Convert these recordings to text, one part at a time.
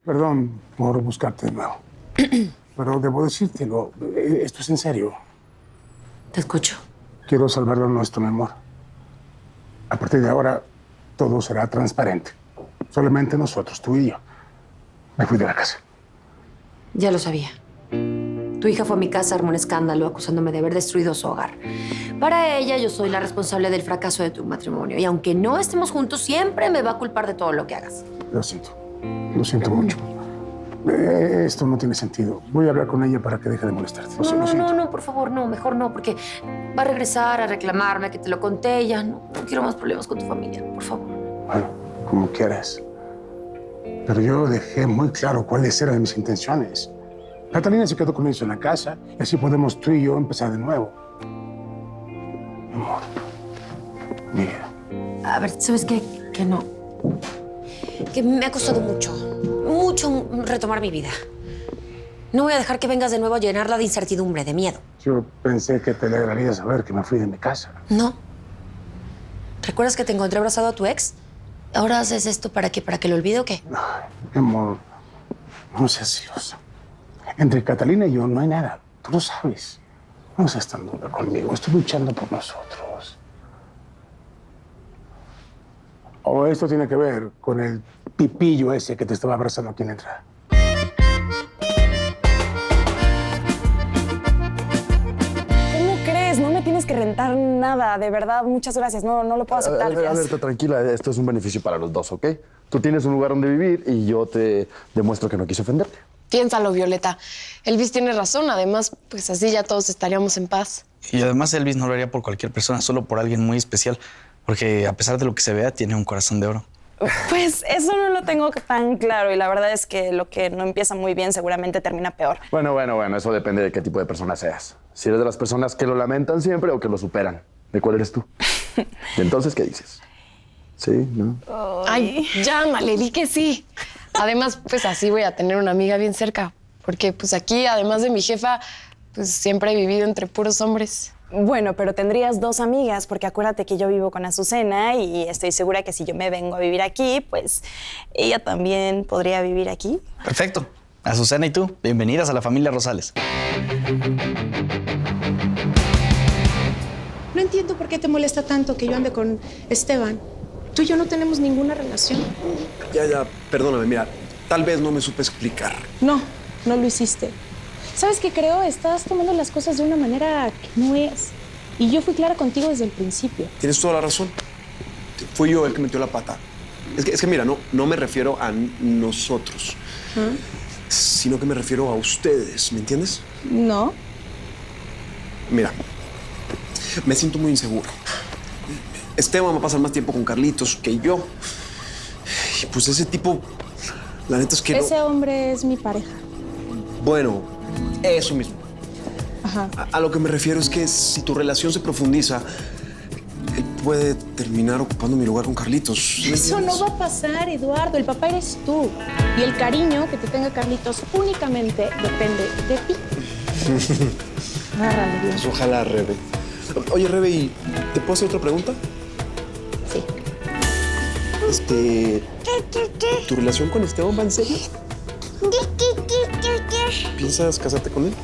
Perdón por buscarte de nuevo. Pero debo decírtelo, esto es en serio. Te escucho. Quiero salvar lo nuestro, mi amor. A partir de ahora, todo será transparente. Solamente nosotros, tú y yo. Me fui de la casa. Ya lo sabía. Tu hija fue a mi casa, armó un escándalo acusándome de haber destruido su hogar. Para ella, yo soy la responsable del fracaso de tu matrimonio. Y aunque no estemos juntos, siempre me va a culpar de todo lo que hagas. Lo siento. Lo siento mucho. Esto no tiene sentido. Voy a hablar con ella para que deje de molestarte. No, por favor, no, mejor no, porque va a regresar a reclamarme que te lo conté y ya no quiero más problemas con tu familia, por favor. Bueno, como quieras. Pero yo dejé muy claro cuáles eran mis intenciones. Catalina se quedó con eso en la casa y así podemos tú y yo empezar de nuevo. Mi amor, mi vida. A ver, ¿sabes qué? Que no. Que me ha costado mucho retomar mi vida. No voy a dejar que vengas de nuevo a llenarla de incertidumbre, de miedo. Yo pensé que te alegraría saber que me fui de mi casa. No. ¿Recuerdas que te encontré abrazado a tu ex? ¿Ahora haces esto para qué? ¿Para que lo olvide o qué? Ay, mi amor, no seas celosa. Entre Catalina y yo no hay nada. Tú lo sabes. No seas tan dura conmigo. Estoy luchando por nosotros. O esto tiene que ver con el pipillo ese que te estaba abrazando aquí en la entrada. ¿Cómo crees? No me tienes que rentar nada, de verdad. Muchas gracias. No lo puedo aceptar. Alerta, tranquila. Esto es un beneficio para los dos, ¿ok? Tú tienes un lugar donde vivir y yo te demuestro que no quise ofenderte. Piénsalo, Violeta. Elvis tiene razón. Además, pues así ya todos estaríamos en paz. Y además Elvis no lo haría por cualquier persona, solo por alguien muy especial. Porque a pesar de lo que se vea, tiene un corazón de oro. Pues eso no lo tengo tan claro y la verdad es que lo que no empieza muy bien seguramente termina peor. Bueno, eso depende de qué tipo de persona seas. Si eres de las personas que lo lamentan siempre o que lo superan. ¿De cuál eres tú? ¿Y entonces qué dices? ¿Sí? ¿No? Ay, llámale, di que sí. Además, pues así voy a tener una amiga bien cerca. Porque pues aquí, además de mi jefa, pues siempre he vivido entre puros hombres. Bueno, pero tendrías dos amigas, porque acuérdate que yo vivo con Azucena y estoy segura que si yo me vengo a vivir aquí, pues ella también podría vivir aquí. Perfecto. Azucena y tú, bienvenidas a la familia Rosales. No entiendo por qué te molesta tanto que yo ande con Esteban. Tú y yo no tenemos ninguna relación. Ya, perdóname, mira, tal vez no me supe explicar. No lo hiciste. ¿Sabes qué creo? Estás tomando las cosas de una manera que no es. Y yo fui clara contigo desde el principio. Tienes toda la razón. Fui yo el que metió la pata. Es que mira, no me refiero a nosotros, sino que me refiero a ustedes, ¿me entiendes? No. Mira, me siento muy inseguro. Esteban va a pasar más tiempo con Carlitos que yo. Y pues ese tipo, la neta es que Ese hombre es mi pareja. Bueno, eso mismo. Ajá. A lo que me refiero es que si tu relación se profundiza, él puede terminar ocupando mi lugar con Carlitos. Eso no va a pasar, Eduardo. El papá eres tú. Y el cariño que te tenga Carlitos únicamente depende de ti. Agárralo bien. Pues ojalá, Rebe. Oye, Rebe, ¿y te puedo hacer otra pregunta? Sí. ¿Tu relación con Esteban va en serio? ¿Piensas casarte con él?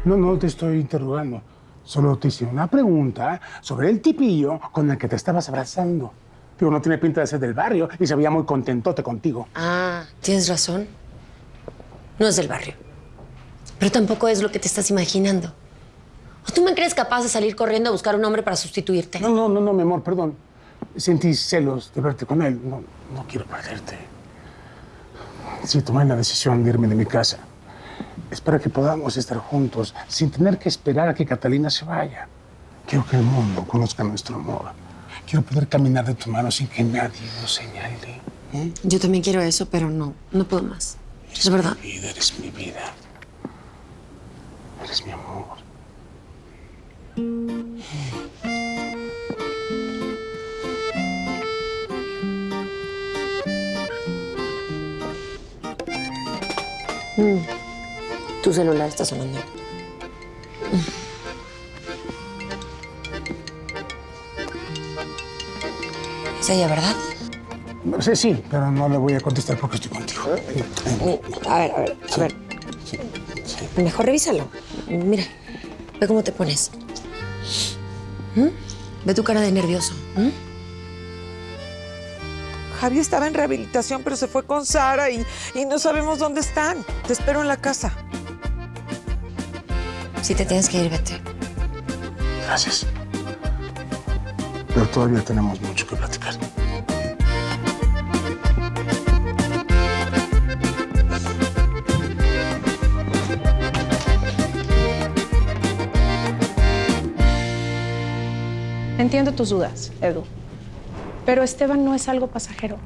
No te estoy interrogando. Solo te hice una pregunta sobre el tipillo con el que te estabas abrazando. Digo, no tiene pinta de ser del barrio y se veía muy contentote contigo. Ah, tienes razón. No es del barrio. Pero tampoco es lo que te estás imaginando. ¿O tú me crees capaz de salir corriendo a buscar un hombre para sustituirte? No, mi amor, perdón. Sentí celos de verte con él. No quiero perderte. Sí, tomé la decisión de irme de mi casa. Es para que podamos estar juntos sin tener que esperar a que Catalina se vaya. Quiero que el mundo conozca nuestro amor. Quiero poder caminar de tu mano sin que nadie nos señale. Yo también quiero eso, pero no puedo más. Es verdad. Eres mi vida. Eres mi amor. Tu celular está sonando. Es ella, ¿verdad? Sí, sí, pero no le voy a contestar porque estoy contigo. A ver. Mejor revísalo. Mira, ve cómo te pones. Ve tu cara de nervioso. Javi estaba en rehabilitación, pero se fue con Sara y no sabemos dónde están. Te espero en la casa. Si te tienes que ir, vete. Gracias. Pero todavía tenemos mucho que platicar. Entiendo tus dudas, Edu. Pero Esteban no es algo pasajero.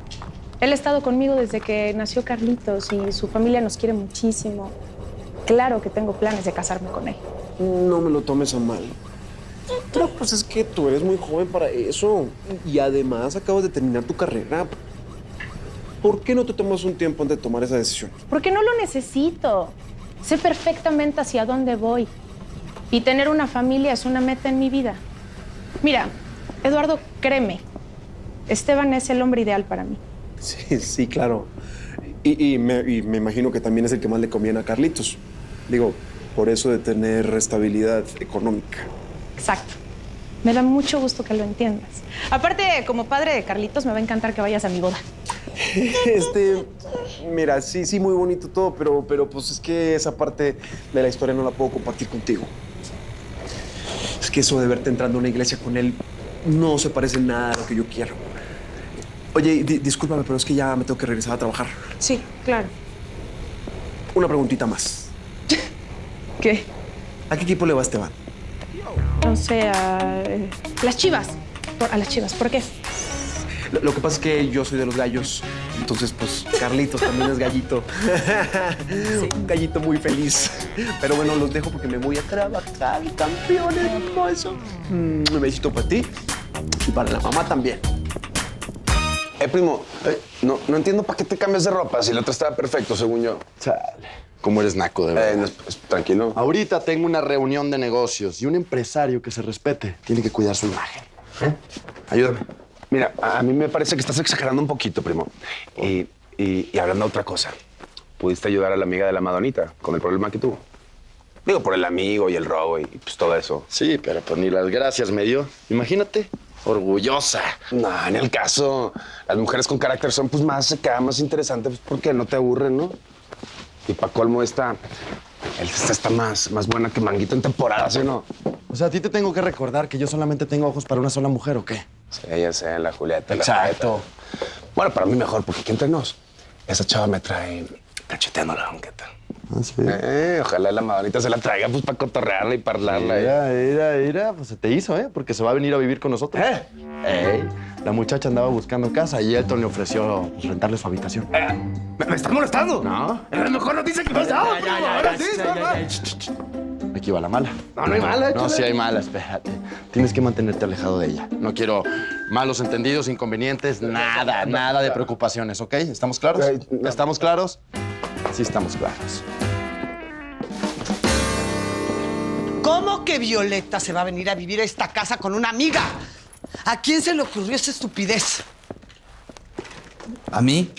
Él ha estado conmigo desde que nació Carlitos y su familia nos quiere muchísimo. Claro que tengo planes de casarme con él. No me lo tomes a mal. Pero pues es que tú eres muy joven para eso. Y además acabas de terminar tu carrera. ¿Por qué no te tomas un tiempo antes de tomar esa decisión? Porque no lo necesito. Sé perfectamente hacia dónde voy. Y tener una familia es una meta en mi vida. Mira, Eduardo, créeme. Esteban es el hombre ideal para mí. Sí, claro. Y me imagino que también es el que más le conviene a Carlitos. Digo, por eso de tener estabilidad económica. Exacto. Me da mucho gusto que lo entiendas. Aparte, como padre de Carlitos, me va a encantar que vayas a mi boda. Mira, sí, muy bonito todo, pero pues es que esa parte de la historia no la puedo compartir contigo. Es que eso de verte entrando a una iglesia con él no se parece nada a lo que yo quiero. Oye, discúlpame, pero es que ya me tengo que regresar a trabajar. Sí, claro. Una preguntita más. ¿Qué? ¿A qué equipo le va Esteban? No sé, a las Chivas. A las Chivas, ¿por qué? Lo que pasa es que yo soy de los gallos. Entonces, pues, Carlitos también es gallito. Sí. Un gallito muy feliz. Pero bueno, los dejo porque me voy a trabajar, campeón hermoso. Un besito para ti y para la mamá también. Primo, no entiendo para qué te cambias de ropa si la otra estaba perfecto, según yo. Chale. ¿Cómo eres naco, de verdad? Tranquilo. Ahorita tengo una reunión de negocios y un empresario que se respete tiene que cuidar su imagen. Ayúdame. Mira, a mí me parece que estás exagerando un poquito, primo. Y hablando de otra cosa, ¿pudiste ayudar a la amiga de la Madonita con el problema que tuvo? Digo, por el amigo y el robo y pues todo eso. Sí, pero pues ni las gracias me dio. Imagínate, orgullosa. No, en el caso, las mujeres con carácter son pues más acá, más interesantes, pues porque no te aburren, ¿no? Y pa' colmo esta está más buena que Manguito en temporada, ¿sí o no? O sea, a ti te tengo que recordar que yo solamente tengo ojos para una sola mujer, ¿o qué? Sí, ya sé, la Julieta. Exacto. Bueno, para mí mejor, porque aquí entre nos, esa chava me trae cacheteando la banqueta. Ah, sí. Ojalá la Madonita se la traiga pues para cotorrearla y parlarla. Mira, pues se te hizo, porque se va a venir a vivir con nosotros. La muchacha andaba buscando casa y Elton le ofreció rentarle su habitación. ¿Me estás molestando? No. Es la mejor noticia que me has dado. Aquí va la mala. No hay mala. No, sí hay mala, espérate. Tienes que mantenerte alejado de ella. No quiero malos entendidos, inconvenientes, nada de preocupaciones, ¿ok? ¿Estamos claros? ¿Estamos claros? Sí, estamos claros. ¿Cómo que Violeta se va a venir a vivir a esta casa con una amiga? ¿A quién se le ocurrió esa estupidez? ¿A mí?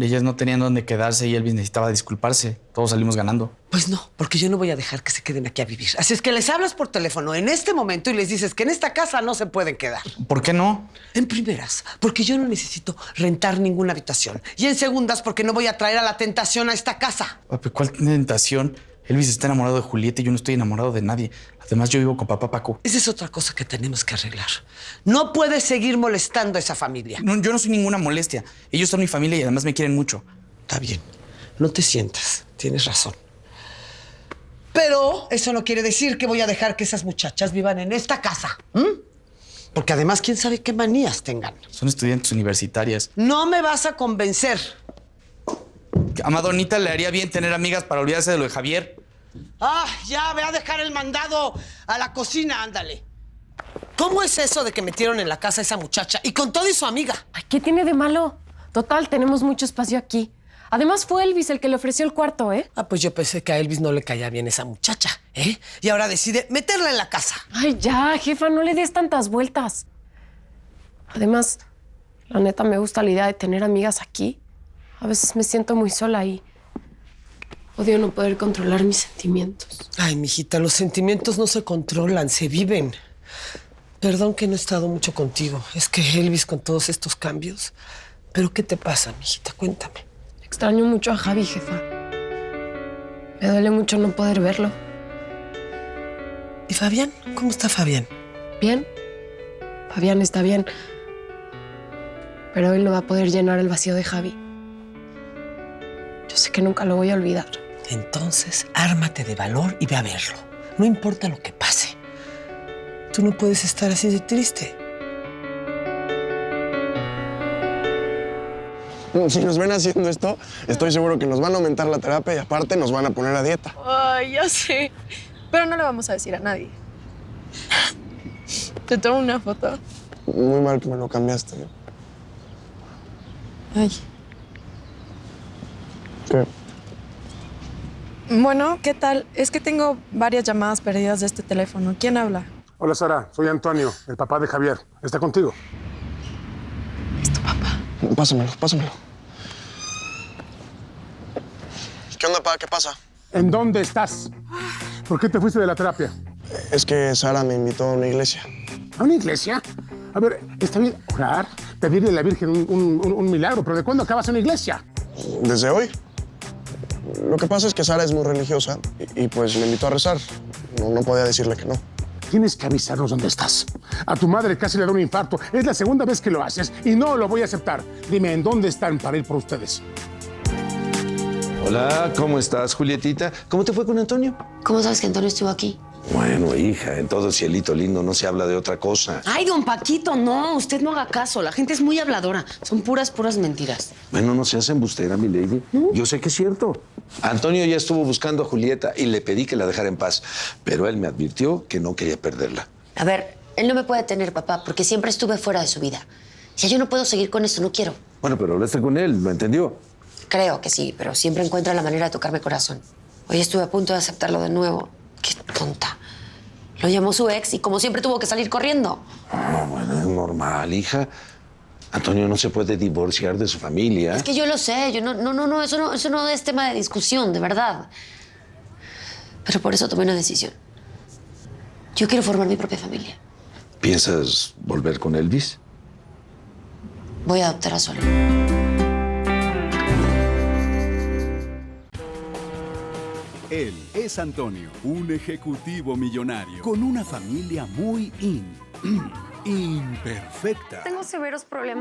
Ellas no tenían dónde quedarse y Elvis necesitaba disculparse. Todos salimos ganando. Pues no, porque yo no voy a dejar que se queden aquí a vivir. Así es que les hablas por teléfono en este momento y les dices que en esta casa no se pueden quedar. ¿Por qué no? En primeras, porque yo no necesito rentar ninguna habitación. Y en segundas, porque no voy a traer a la tentación a esta casa. Papi, ¿cuál tentación? Elvis está enamorado de Julieta y yo no estoy enamorado de nadie. Además, yo vivo con papá Paco. Esa es otra cosa que tenemos que arreglar. No puedes seguir molestando a esa familia. No, yo no soy ninguna molestia. Ellos son mi familia y además me quieren mucho. Está bien. No te sientas. Tienes razón. Pero eso no quiere decir que voy a dejar que esas muchachas vivan en esta casa. Porque además, quién sabe qué manías tengan. Son estudiantes universitarias. No me vas a convencer. A Madonita le haría bien tener amigas para olvidarse de lo de Javier. Ya, ve a dejar el mandado a la cocina, ándale. ¿Cómo es eso de que metieron en la casa a esa muchacha y con todo y su amiga? Ay, ¿qué tiene de malo? Total, tenemos mucho espacio aquí. Además, fue Elvis el que le ofreció el cuarto, ¿eh? Pues yo pensé que a Elvis no le caía bien esa muchacha, ¿eh? Y ahora decide meterla en la casa. Ay, ya, jefa, no le des tantas vueltas. Además, La neta me gusta la idea de tener amigas aquí. A veces me siento muy sola y odio no poder controlar mis sentimientos. Ay, mijita, los sentimientos no se controlan, se viven. Perdón que no he estado mucho contigo. Es que Elvis con todos estos cambios. ¿Pero qué te pasa, mijita? Cuéntame. Extraño mucho a Javi, jefa. Me duele mucho no poder verlo. ¿Y Fabián? ¿Cómo está Fabián? Bien. Fabián está bien. Pero él no va a poder llenar el vacío de Javi. Yo sé que nunca lo voy a olvidar. Entonces, ármate de valor y ve a verlo. No importa lo que pase. Tú no puedes estar así de triste. Si nos ven haciendo esto, estoy seguro que nos van a aumentar la terapia y aparte nos van a poner a dieta. Ay, ya sé. Pero no le vamos a decir a nadie. Te tomo una foto. Muy mal que me lo cambiaste. Ay. ¿Qué? Bueno, ¿qué tal? Es que tengo varias llamadas perdidas de este teléfono. ¿Quién habla? Hola, Sara. Soy Antonio, el papá de Javier. ¿Está contigo? Pásamelo, pásamelo. ¿Qué onda, pa? ¿Qué pasa? ¿En dónde estás? ¿Por qué te fuiste de la terapia? Es que Sara me invitó a una iglesia. ¿A una iglesia? A ver, está bien orar, pedirle a la Virgen un milagro, pero ¿de cuándo acabas en una iglesia? Desde hoy. Lo que pasa es que Sara es muy religiosa y pues me invitó a rezar. No podía decirle que no. Tienes que avisarnos dónde estás. A tu madre casi le da un infarto. Es la segunda vez que lo haces y no lo voy a aceptar. Dime, ¿en dónde están para ir por ustedes? Hola, ¿cómo estás, Julietita? ¿Cómo te fue con Antonio? ¿Cómo sabes que Antonio estuvo aquí? Bueno, hija, en todo cielito lindo no se habla de otra cosa. Ay, don Paquito, no, usted no haga caso. La gente es muy habladora. Son puras mentiras. Bueno, no seas embustera, mi lady. Yo sé que es cierto. Antonio ya estuvo buscando a Julieta y le pedí que la dejara en paz, pero él me advirtió que no quería perderla. A ver, él no me puede tener, papá, porque siempre estuve fuera de su vida. Ya yo no puedo seguir con esto, no quiero. Bueno, pero hablaste con él, ¿lo entendió? Creo que sí, pero siempre encuentra la manera de tocarme el corazón. Hoy estuve a punto de aceptarlo de nuevo. Qué tonta. Lo llamó su ex y como siempre tuvo que salir corriendo. No, bueno, es normal, hija. Antonio no se puede divorciar de su familia. Es que yo lo sé, eso no es tema de discusión, de verdad. Pero por eso tomé una decisión. Yo quiero formar mi propia familia. ¿Piensas volver con Elvis? Voy a adoptar a Sol. Él es Antonio, un ejecutivo millonario con una familia muy imperfecta. Tengo severos problemas